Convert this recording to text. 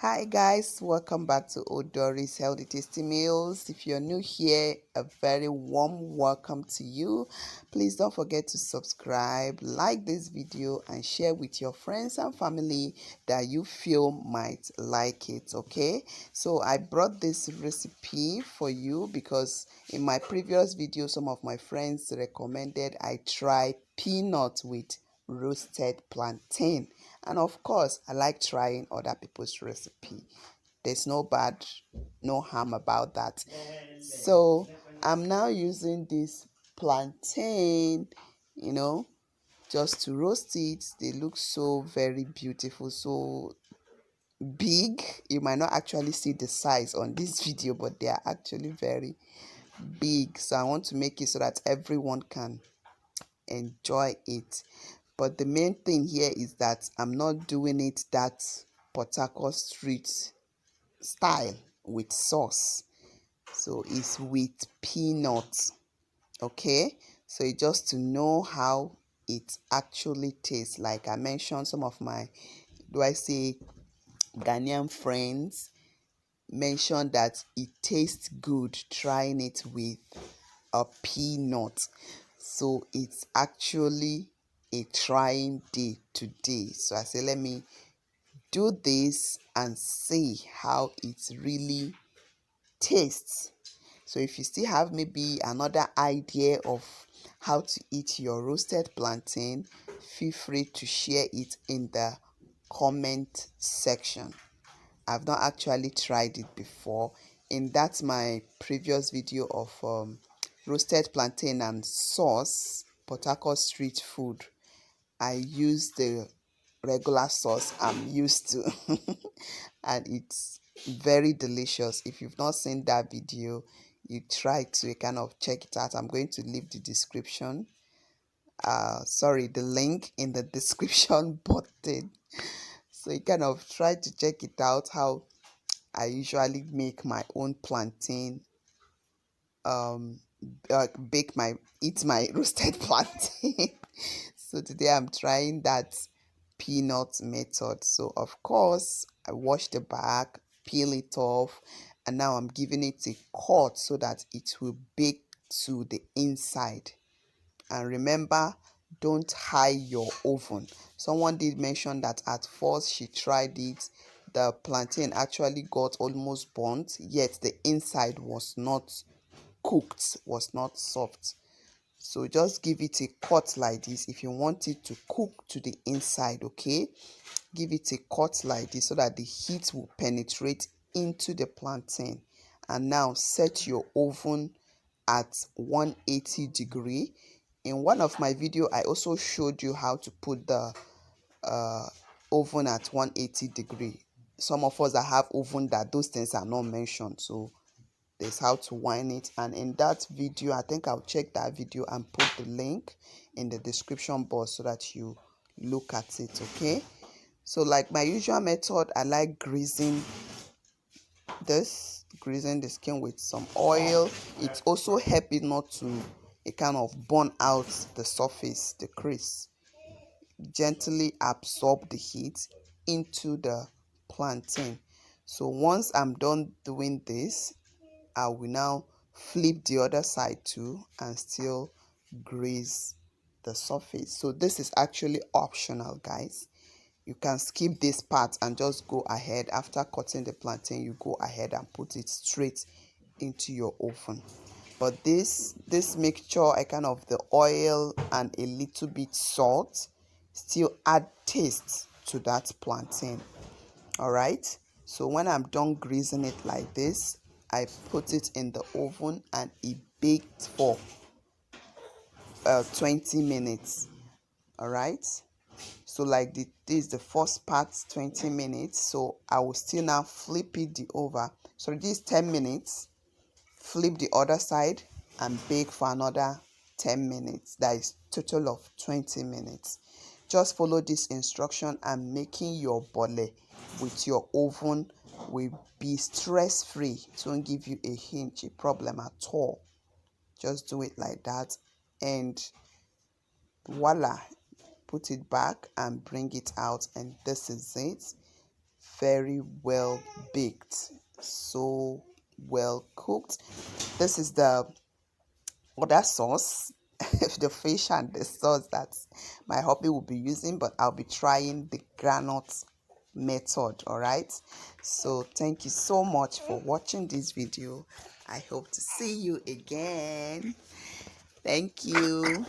Hi guys, welcome back to Odoris Healthy Tasty Meals. If you're new here, a very warm welcome to you. Please don't forget to subscribe, like this video and share with your friends and family that you feel might like it, okay? So I brought this recipe for you because in my previous video some of my friends recommended I try peanut with roasted plantain, and of course I like trying other people's recipe. There's no harm about that. So I'm now using this plantain, you know just to roast it. They look so very beautiful, so big. You might not actually see the size on this video, but they are actually very big. So I want to make it so that everyone can enjoy it. But the main thing here is that I'm not doing it that Port Harcourt street style with sauce. So it's with peanuts. Okay, so it's just to know how it actually tastes. Like I mentioned, some of my, Ghanaian friends mentioned that it tastes good trying it with a peanut. So it's actually a trying day today. So I say, let me do this and see how it really tastes. So if you still have maybe another idea of how to eat your roasted plantain, feel free to share it in the comment section. I've not actually tried it before. In that my previous video of roasted plantain and sauce, Port Harcourt street food, I used the regular sauce I'm used to and it's very delicious. If you've not seen that video, you try to kind of check it out. I'm going to leave the description, the link in the description button, so you kind of try to check it out, how I usually make my own plantain, bake my eat my roasted plantain. So today I'm trying that peanut method. So of course I wash the back, peel it off, and now I'm giving it a cut so that it will bake to the inside. And remember, don't high your oven. Someone did mention that at first she tried it, the plantain actually got almost burnt, yet the inside was not cooked, was not soft. So just give it a cut like this if you want it to cook to the inside. Okay, give it a cut like this so that the heat will penetrate into the plantain. And now set your oven at 180 degree. In one of my video I also showed you how to put the oven at 180 degree. Some of us that have oven, that those things are not mentioned, so there's how to wind it. And in that video, I think I'll check that video and put the link in the description box so that you look at it. Okay, so like my usual method, I like greasing the skin with some oil. It also helps it not to kind of burn out the surface, the crease. Gently absorb the heat into the plantain. So once I'm done doing this, I will now flip the other side too and still grease the surface. So this is actually optional, guys. You can skip this part and just go ahead. After cutting the plantain, you go ahead and put it straight into your oven. But this mixture, I kind of the oil and a little bit salt still add taste to that plantain. All right, so when I'm done greasing it like this, I put it in the oven and it baked for 20 minutes. All right, so like this is the first part, 20 minutes. So I will still now flip it the over. So this 10 minutes, flip the other side and bake for another 10 minutes. That is total of 20 minutes. Just follow this instruction and making your bole with your oven will be stress-free. It won't give you a problem at all. Just do it like that and voila, put it back and bring it out, and this is it. very well baked, so well cooked. This is the other sauce, the fish and the sauce that my hubby will be using, but I'll be trying the granite method. All right, so thank you so much for watching this video. I hope to see you again. Thank you.